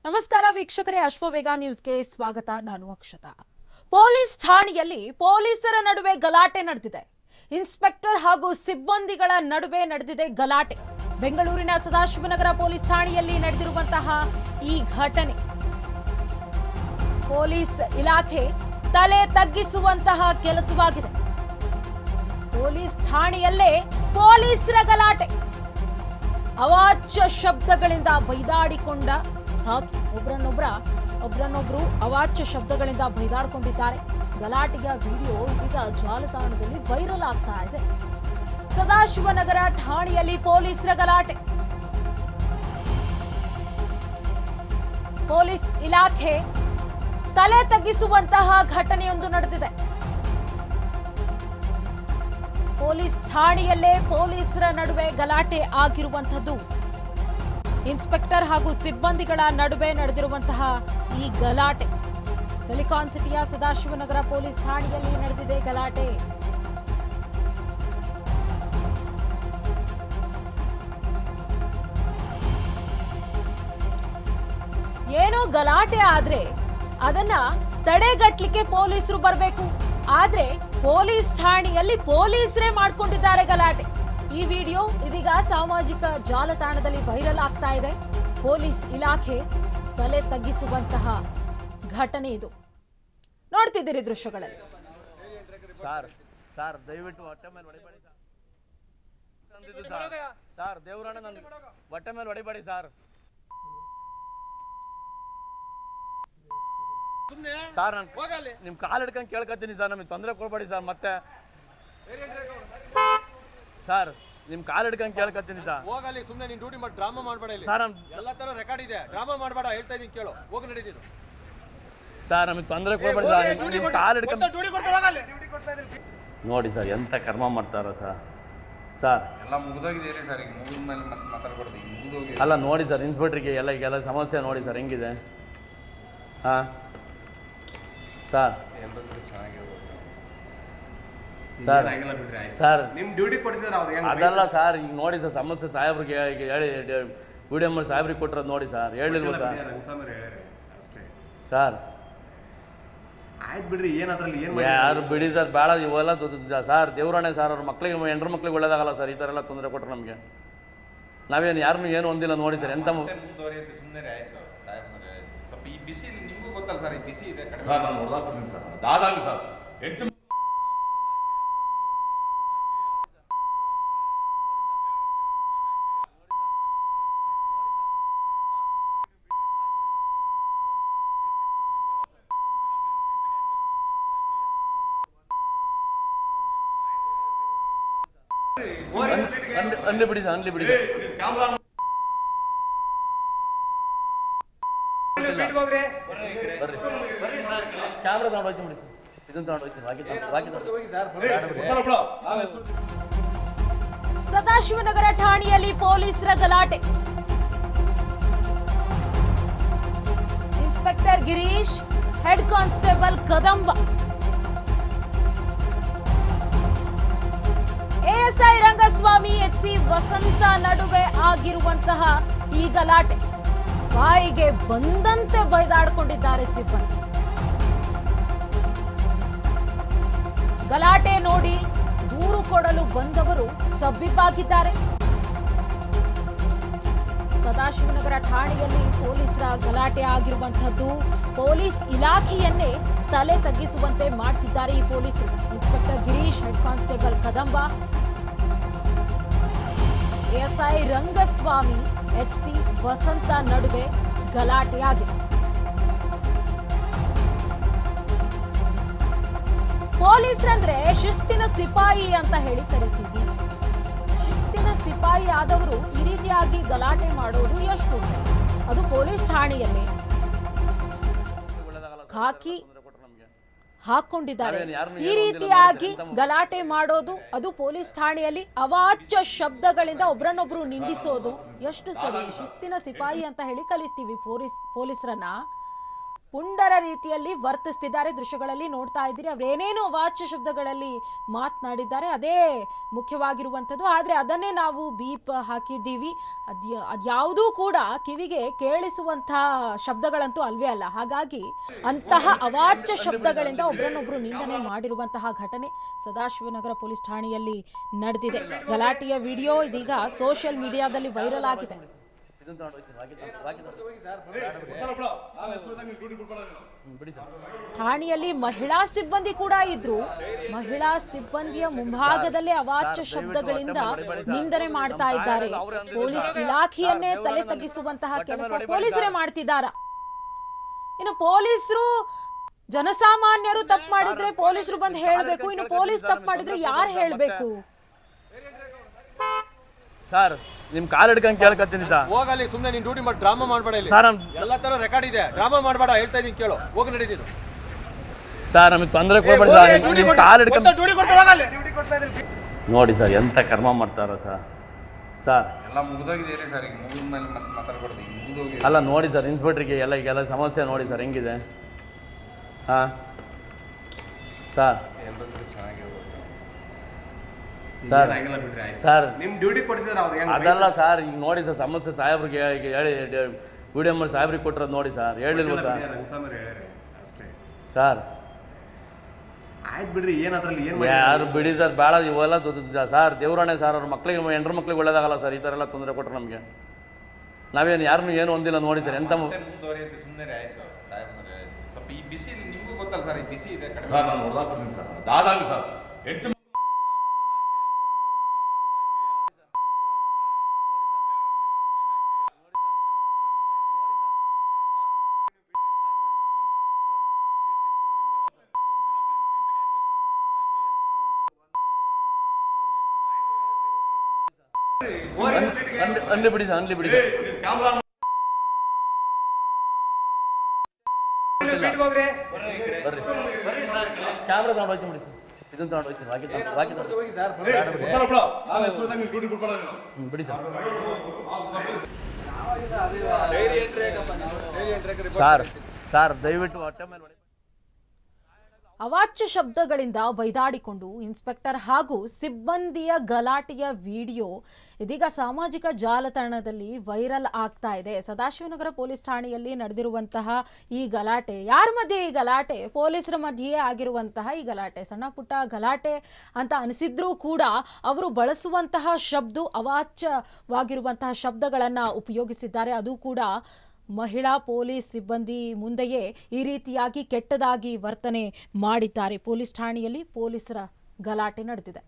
ನಮಸ್ಕಾರ ವೀಕ್ಷಕರೇ, ಅಶ್ವವೇಗ ನ್ಯೂಸ್ಗೆ ಸ್ವಾಗತ. ನಾನು ಅಕ್ಷತಾ. ಪೊಲೀಸ್ ಠಾಣೆಯಲ್ಲಿ ಪೊಲೀಸರ ನಡುವೆ ಗಲಾಟೆ ನಡೆದಿದೆ. ಇನ್ಸ್ಪೆಕ್ಟರ್ ಹಾಗೂ ಸಿಬ್ಬಂದಿಗಳ ನಡುವೆ ನಡೆದಿದೆ ಗಲಾಟೆ. ಬೆಂಗಳೂರಿನ ಸದಾಶಿವನಗರ ಪೊಲೀಸ್ ಠಾಣೆಯಲ್ಲಿ ನಡೆದಿರುವಂತಹ ಈ ಘಟನೆ ಪೊಲೀಸ್ ಇಲಾಖೆ ತಲೆ ತಗ್ಗಿಸುವಂತಹ ಕೆಲಸವಾಗಿದೆ. ಪೊಲೀಸ್ ಠಾಣೆಯಲ್ಲೇ ಪೊಲೀಸರ ಗಲಾಟೆ. ಅವಾಚ್ಯ ಶಬ್ದಗಳಿಂದ ಬೈದಾಡಿಕೊಂಡ ಹಾಕಿ ಒಬ್ರನ್ನೊಬ್ರು ಅವಾಚ್ಯ ಶಬ್ದಗಳಿಂದ ಬೈದಾಡಿಕೊಂಡಿದ್ದಾರೆ. ಗಲಾಟೆಯ ವಿಡಿಯೋ ಈಗ ಜಾಲತಾಣದಲ್ಲಿ ವೈರಲ್ ಆಗ್ತಾ ಇದೆ. ಸದಾಶಿವನಗರ ಠಾಣೆಯಲ್ಲಿ ಪೊಲೀಸರ ಗಲಾಟೆ. ಪೊಲೀಸ್ ಇಲಾಖೆ ತಲೆ ತಗ್ಗಿಸುವಂತಹ ಘಟನೆಯೊಂದು ನಡೆದಿದೆ. ಪೊಲೀಸ್ ಠಾಣೆಯಲ್ಲೇ ಪೊಲೀಸರ ನಡುವೆ ಗಲಾಟೆ ಆಗಿರುವಂತದ್ದು. ಇನ್ಸ್ಪೆಕ್ಟರ್ ಹಾಗೂ ಸಿಬ್ಬಂದಿಗಳ ನಡುವೆ ನಡೆದಿರುವಂತಹ ಈ ಗಲಾಟೆ ಸಿಲಿಕಾನ್ ಸಿಟಿಯ ಸದಾಶಿವನಗರ ಪೊಲೀಸ್ ಠಾಣೆಯಲ್ಲಿ ನಡೆದಿದೆ ಗಲಾಟೆ. ಏನೋ ಗಲಾಟೆ ಆದ್ರೆ ಅದನ್ನ ತಡೆಗಟ್ಟಲಿಕ್ಕೆ ಪೊಲೀಸರು ಬರಬೇಕು. ಆದ್ರೆ ಪೊಲೀಸ್ ಠಾಣೆಯಲ್ಲಿ ಪೊಲೀಸರೇ ಮಾಡ್ಕೊಂಡಿದ್ದಾರೆ ಗಲಾಟೆ. ಈ ವಿಡಿಯೋ ಇದೀಗ ಸಾಮಾಜಿಕ ಜಾಲತಾಣದಲ್ಲಿ ವೈರಲ್ ಆಗ್ತಾ ಇದೆ. ಪೊಲೀಸ್ ಇಲಾಖೆ ತಲೆ ತಗ್ಗಿಸುವಂತಹ ಘಟನೆ ಇದು. ನೋಡ್ತಿದ್ದೀರಿ ದೃಶ್ಯಗಳಲ್ಲಿ. ಸರ್ ದಯವಿಟ್ಟು ಹೊಟ್ಟೆ ಮೇಲೆ ಹೊಡಿಬೇಡಿ ಸರ್. ದೇವರಣ್ಣ ನನ್ನ ಹೊಟ್ಟೆ ಮೇಲೆ ಹೊಡಿಬೇಡಿ ಸರ್. ಸರ್ ನಾನು ನಿಮ್ ಕಾಲ್ ಹಿಡ್ಕೊಂಡು ಕೇಳ್ಕೊತೀನಿ ಸರ್. ನಮಗೆ ತೊಂದರೆ ಕೊಡ್ಬೇಡಿ ಸರ್. ಮತ್ತೆ ಸರ್ ನಿಮ್ ಕಾಲ್ ಹಿಡ್ಕೊಂಡು ಕೇಳ್ಕೊತೀನಿ ಸರ್. ಹೋಗಲಿ, ಸುಮ್ಮನೆ ನೀನ್ ಡ್ಯೂಟಿ ಮಾಡಿ ಡ್ರಾಮಾ ಮಾಡಬೇಡ. ಇಲ್ಲಿ ಸರ್ ಎಲ್ಲ ತರ ರೆಕಾರ್ಡ್ ಇದೆ, ಡ್ರಾಮಾ ಮಾಡಬೇಡ. ಹೇಳ್ತಾ ಇದೀನಿ ಕೇಳು, ಹೋಗಿ ನಡೀತೀನಿ. ಸರ್ ನಮಗೆ ತೊಂದರೆ ಕೊಡ್ಬೇಡಿ ಸರ್. ನಿಮ್ ಕಾಲ್ ಹಿಡ್ಕೊಂಡು ನೋಡಿ ಸರ್ ಎಂತ ಕರ್ಮ ಮಾಡ್ತಾರ ಸರ್. ಸರ್ ಎಲ್ಲ ಮುಗಿದೋಗಿದೆ ಸರ್. ಈಗ ಮುಗಿದ ಮೇಲೆ ಮತ್ತೆ ಮಾತಾಡ್ಬಾರ್ದು. ಈಗ ಮುಗಿದೋಗಿದೆ. ಅಲ್ಲ ನೋಡಿ ಸರ್, ಇನ್ಸ್ಪೆಕ್ಟ್ರಿಗೆ ಈಗೆಲ್ಲ ಸಮಸ್ಯೆ ನೋಡಿ ಸರ್ ಹೆಂಗಿದೆ. ಹಾ ಸರ್ ಎಲ್ಲರೂ ಚೆನ್ನಾಗಿರ್ಬೋದು ಸರ್. ಸರ್ ನಿಮ್ ಡ್ಯೂಟಿ ಕೊಡ್ತಿದ್ರೆ ಅವ್ರು ಅದಲ್ಲ ಸರ್. ಈಗ ನೋಡಿ ಸರ್ ಸಮಸ್ಯೆ ಸಾಹೇಬ್ರಿಗೆ ಹೇಳಿ ವಿಡಿಯೋ ಮಾಡಿ ಸಾಹೇಬ್ರಿಗೆ ಕೊಟ್ಟಿರೋದು ನೋಡಿ ಸರ್. ಹೇಳಿಲ್ವ ಸರ್? ಸರ್ ಆಯ್ತು ಬಿಡ್ರಿ, ಏನ್ ಅದ್ರಲ್ಲಿ ಏನ್ ಯಾರು ಬಿಡಿ ಸರ್, ಬೇಡ ಇವೆಲ್ಲ ಸರ್. ದೇವ್ರಾಣೆ ಸರ್, ಅವ್ರ ಮಕ್ಳಿಗೆ ಹೆಂಡ್ರ ಮಕ್ಳಿಗೆ ಒಳ್ಳೇದಾಗಲ್ಲ ಸರ್. ಈ ಥರ ಎಲ್ಲ ತೊಂದರೆ ಕೊಟ್ಟರೆ ನಮಗೆ ನಾವೇನು ಯಾರನ್ನೂ ಏನು ಹೊಂದಿಲ್ಲ ನೋಡಿ ಸರ್. ಎಂತ ಸುಮ್ಮನೆ ಆಯ್ತು ಸ್ವಲ್ಪ ಈ ಬಿಸಿ ನಿಮಗೂ ಗೊತ್ತಲ್ಲ ಸರ್. ಈ ಬಿಸಿ ಇದೆ ಕಡಿಮೆ ಸರ್. ನಾನು ನೋಡ್ದಾಗ್ತೀನಿ ಸರ್. ಅದಾಗಲಿ ಸರ್. ಎಂಟು ಅನ್ಲಿ ಬಿಡಿ ಸರ್, ಅನ್ಲಿ ಬಿಡಿ ಸರ್. ಕ್ಯಾಮ್ರಾ ಬರ್ರಿ ಕ್ಯಾಮ್ರಾ ತಗೊಂಡು ಹೋಗ್ತೀನಿ ಬಿಡಿ ಸರ್. ಇದನ್ನು ತಗೊಂಡು ಹೋಗ್ತೀನಿ. ಸದಾಶಿವನಗರ ಠಾಣೆಯಲ್ಲಿ ಪೊಲೀಸರ ಗಲಾಟೆ. Inspector Girish, head constable Kadamba, ASI Rangaswamy, HC Vasantha ನಡುವೆ ಆಗಿರುವಂತಹ ಈ ಗಲಾಟೆ. ಬಾಯಿಗೆ ಬಂದಂತೆ ಬೈದಾಡಿಕೊಂಡಿದ್ದಾರೆ ಸಿಬ್ಬಂದಿ. ಗಲಾಟೆ ನೋಡಿ ದೂರು ಕೊಡಲು ಬಂದವರು ತಬ್ಬಿಬ್ಬಾಗಿದ್ದಾರೆ. ಸದಾಶಿವನಗರ ಠಾಣೆಯಲ್ಲಿ ಪೊಲೀಸರ ಗಲಾಟೆ ಆಗಿರುವಂತಹದ್ದು. ಪೊಲೀಸ್ ಇಲಾಖೆಯನ್ನೇ ತಲೆ ತಗ್ಗಿಸುವಂತೆ ಮಾಡ್ತಿದ್ದಾರೆ ಈ ಪೊಲೀಸರು. Inspector Girish, head constable Kadamba, ASI Rangaswamy, HC Vasantha ನಡುವೆ ಗಲಾಟೆಯಾಗಿದೆ. ಪೊಲೀಸರಂದ್ರೆ ಶಿಸ್ತಿನ ಸಿಪಾಯಿ ಅಂತ ಹೇಳಿ ಕರಿತೀವಿ. ಶಿಸ್ತಿನ ಸಿಪಾಯಿ ಆದವರು ಈ ರೀತಿಯಾಗಿ ಗಲಾಟೆ ಮಾಡೋದು ಎಷ್ಟು ಸರಿ? ಅದು ಪೊಲೀಸ್ ಠಾಣೆಯಲ್ಲಿ ಖಾಕಿ ಹಾಕೊಂಡಿದ್ದಾರೆ. ಈ ರೀತಿಯಾಗಿ ಗಲಾಟೆ ಮಾಡೋದು, ಅದು ಪೊಲೀಸ್ ಠಾಣೆಯಲ್ಲಿ ಅವಾಚ್ಯ ಶಬ್ದಗಳಿಂದ ಒಬ್ರನ್ನೊಬ್ರು ನಿಂದಿಸೋದು ಎಷ್ಟು ಸರಿ? ಶಿಸ್ತಿನ ಸಿಪಾಯಿ ಅಂತ ಹೇಳಿ ಕಲಿತೀವಿ ಪೊಲೀಸರನ್ನ. ಪುಂಡರ ರೀತಿಯಲ್ಲಿ ವರ್ತಿಸ್ತಿದ್ದಾರೆ. ದೃಶ್ಯಗಳಲ್ಲಿ ನೋಡ್ತಾ ಇದ್ದೀರಿ, ಅವರೇನೇನೋ ಅವಾಚ್ಯ ಶಬ್ದಗಳಲ್ಲಿ ಮಾತನಾಡಿದ್ದಾರೆ, ಅದೇ ಮುಖ್ಯವಾಗಿರುವಂಥದ್ದು. ಆದರೆ ಅದನ್ನೇ ನಾವು ಬೀಪ್ ಹಾಕಿದ್ದೀವಿ. ಅದ್ಯಾವುದೂ ಕೂಡ ಕಿವಿಗೆ ಕೇಳಿಸುವಂಥ ಶಬ್ದಗಳಂತೂ ಅಲ್ವೇ ಅಲ್ಲ. ಹಾಗಾಗಿ ಅಂತಹ ಅವಾಚ್ಯ ಶಬ್ದಗಳಿಂದ ಒಬ್ಬರನ್ನೊಬ್ಬರು ನಿಂದನೆ ಮಾಡಿರುವಂತಹ ಘಟನೆ ಸದಾಶಿವನಗರ ಪೊಲೀಸ್ ಠಾಣೆಯಲ್ಲಿ ನಡೆದಿದೆ. ಗಲಾಟೆಯ ವಿಡಿಯೋ ಇದೀಗ ಸೋಷಿಯಲ್ ಮೀಡಿಯಾದಲ್ಲಿ ವೈರಲ್ ಆಗಿದೆ. ಠಾಣೆಯಲ್ಲಿ ಮಹಿಳಾ ಸಿಬ್ಬಂದಿ ಕೂಡ ಇದ್ರು. ಮಹಿಳಾ ಸಿಬ್ಬಂದಿಯ ಮುಂಭಾಗದಲ್ಲೇ ಅವಾಚ್ಯ ಶಬ್ದಗಳಿಂದ ನಿಂದನೆ ಮಾಡ್ತಾ ಇದ್ದಾರೆ. ಪೊಲೀಸ್ ಇಲಾಖೆಯನ್ನೇ ತಲೆ ತಗ್ಗಿಸುವಂತಹ ಕೆಲಸ ಪೊಲೀಸರೇ ಮಾಡ್ತಿದ್ದಾರಾ? ಇನ್ನು ಪೊಲೀಸರು, ಜನಸಾಮಾನ್ಯರು ತಪ್ಪು ಮಾಡಿದ್ರೆ ಪೊಲೀಸರು ಬಂದು ಹೇಳಬೇಕು, ಇನ್ನು ಪೊಲೀಸ್ ತಪ್ಪು ಮಾಡಿದ್ರೆ ಯಾರು ಹೇಳಬೇಕು? ಸರ್ ನಿಮ್ ಕಾಲ್ ಹಿಡ್ಕೊಂಡು ಕೇಳ್ಕತ್ತೀನಿ ಸರ್. ಹೋಗಲ್ಲಿ ಸುಮ್ಮನೆ ನೀನ್ ಡ್ಯೂಟಿ ಮಾಡಿ ಡ್ರಾಮಾ ಮಾಡಬೇಡ. ಇಲ್ಲಿ ಸರ್ ಎಲ್ಲ ತರ ರೆಕಾರ್ಡ್ ಇದೆ, ಡ್ರಾಮಾ ಮಾಡಬೇಡ ಹೇಳ್ತಾ ಇದೀನಿ ಕೇಳು. ಹೋಗಿ ನಡೀತೀನಿ ಸರ್, ನಮಗೆ ತೊಂದರೆ ಕೊಡ್ಬೇಡಿ ಸರ್. ನಿಮ್ ಕಾಲ್ ಹಿಡ್ಕೊಂಡು ನೋಡಿ ಸರ್, ಎಂತ ಕರ್ಮ ಮಾಡ್ತಾರ ಸರ್. ಸರ್ ಎಲ್ಲ ಮುಗಿದೋಗಿದ್ದೀರಿ ಸರ್, ಈಗ ಮುಗಿದ ಮೇಲೆ ಮತ್ತೆ ಮಾತಾಡ್ಕೊಡ್ದು ಈಗ ಮುಗಿದೋಗಿ. ಅಲ್ಲ ನೋಡಿ ಸರ್, ಇನ್ಸ್ಪೆಕ್ಟ್ರಿಗೆ ಈಗೆಲ್ಲ ಸಮಸ್ಯೆ ನೋಡಿ ಸರ್ ಹೆಂಗಿದೆ. ಹಾಂ ಸರ್ ಎಲ್ಲರೂ ಚೆನ್ನಾಗಿರ್ಬೋದು ಸರ್ ಸರ್ ನಿಮ್ ಡ್ಯೂಟಿ ಕೊಡ್ತಿದ್ರೆ ಅವ್ರು ಅದಲ್ಲ ಸರ್, ಈಗ ನೋಡಿ ಸರ್ ಸಮಸ್ಯೆ ಸಾಹೇಬ್ರಿಗೆ ಈಗ ಹೇಳಿ ವಿಡಿಯೋ ಮಾಡಿ ಸಾಹೇಬ್ರಿಗೆ ಕೊಟ್ಟಿರೋದು ನೋಡಿ ಸರ್. ಹೇಳಿಲ್ವ ಸರ್? ಅಷ್ಟೇ ಸರ್ ಆಯ್ತು ಬಿಡ್ರಿ, ಏನ್ ಅದ್ರಲ್ಲಿ ಏನ್ ಯಾರು ಬಿಡಿ ಸರ್, ಬೇಡ ಇವೆಲ್ಲ ಸರ್. ದೇವ್ರಾಣೆ ಸರ್, ಅವ್ರ ಮಕ್ಳಿಗೆ ಹೆಂಡ್ರ ಮಕ್ಳಿಗೆ ಒಳ್ಳೇದಾಗಲ್ಲ ಸರ್. ಈ ಥರ ಎಲ್ಲ ತೊಂದರೆ ಕೊಟ್ಟರು ನಮಗೆ. ನಾವೇನು ಯಾರನ್ನೂ ಏನು ಹೊಂದಿಲ್ಲ ನೋಡಿ ಸರ್. ಎಂತ ಮುಂದುವರಿಯುತ್ತೆ ಸುಮ್ಮನೆ ಆಯ್ತು ಸಾಹೇಬ್ರೆ. ಸ್ವಲ್ಪ ಈ ಬಿಸಿ ನಿಮಗೂ ಗೊತ್ತಲ್ಲ ಸರ್, ಈ ಬಿಸಿ ಇದೆ ಕಡಿಮೆ. ಸರ್ ನಾನು ನೋಡ್ದಾಕ್ತೀನಿ ಸರ್, ಅದಾಗಲಿ ಸರ್. 8 ಅನ್ಲಿ ಬಿಡಿ ಸರ್, ಅನ್ಲಿ ಬಿಡಿ ಸರ್. ಕ್ಯಾಮ್ರಾ ಬರ್ರಿ ಕ್ಯಾಮ್ರಾ ತಗೊಂಡು ಹೋಗ್ತೀನಿ ಬಿಡಿ ಸರ್. ಇದನ್ನು ತಗೊಂಡು ಹೋಗ್ತೀನಿ. ಹೋಗಿ ಸರ್. ಡ್ಯೂಟಿ ಕೊಡ್ಬೇಡ ಬಿಡಿ sir. Dairy entry dairy entry sir ದಯವಿಟ್ಟು ಹೊಟ್ಟೆ ಮೇಲೆ ಹೊಡಿ. ಅವಾಚ್ಯ ಶಬ್ದಗಳಿಂದ ಬೈದಾಡಿಕೊಂಡು ಇನ್ಸ್ಪೆಕ್ಟರ್ ಹಾಗೂ ಸಿಬ್ಬಂದಿಯ ಗಲಾಟೆಯ ವಿಡಿಯೋ ಇದೀಗ ಸಾಮಾಜಿಕ ಜಾಲತಾಣದಲ್ಲಿ ವೈರಲ್ ಆಗ್ತಾ ಇದೆ. ಸದಾಶಿವನಗರ ಪೊಲೀಸ್ ಠಾಣೆಯಲ್ಲಿ ನಡೆದಿರುವಂತಹ ಈ ಗಲಾಟೆ, ಯಾರ ಮಧ್ಯೆ ಈ ಗಲಾಟೆ? ಪೊಲೀಸರ ಮಧ್ಯೆಯೇ ಆಗಿರುವಂತಹ ಈ ಗಲಾಟೆ. ಸಣ್ಣ ಪುಟ್ಟ ಗಲಾಟೆ ಅಂತ ಅನಿಸಿದ್ರೂ ಕೂಡ ಅವರು ಬಳಸುವಂತಹ ಅವಾಚ್ಯವಾಗಿರುವಂತಹ ಶಬ್ದಗಳನ್ನು ಉಪಯೋಗಿಸಿದ್ದಾರೆ. ಅದು ಕೂಡ ಮಹಿಳಾ ಪೊಲೀಸ್ ಸಿಬ್ಬಂದಿ ಮುಂದೆಯೇ ಈ ರೀತಿಯಾಗಿ ಕೆಟ್ಟದಾಗಿ ವರ್ತನೆ ಮಾಡಿದ್ದಾರೆ. ಪೊಲೀಸ್ ಠಾಣೆಯಲ್ಲಿ ಪೊಲೀಸರ ಗಲಾಟೆ ನಡೆದಿದೆ.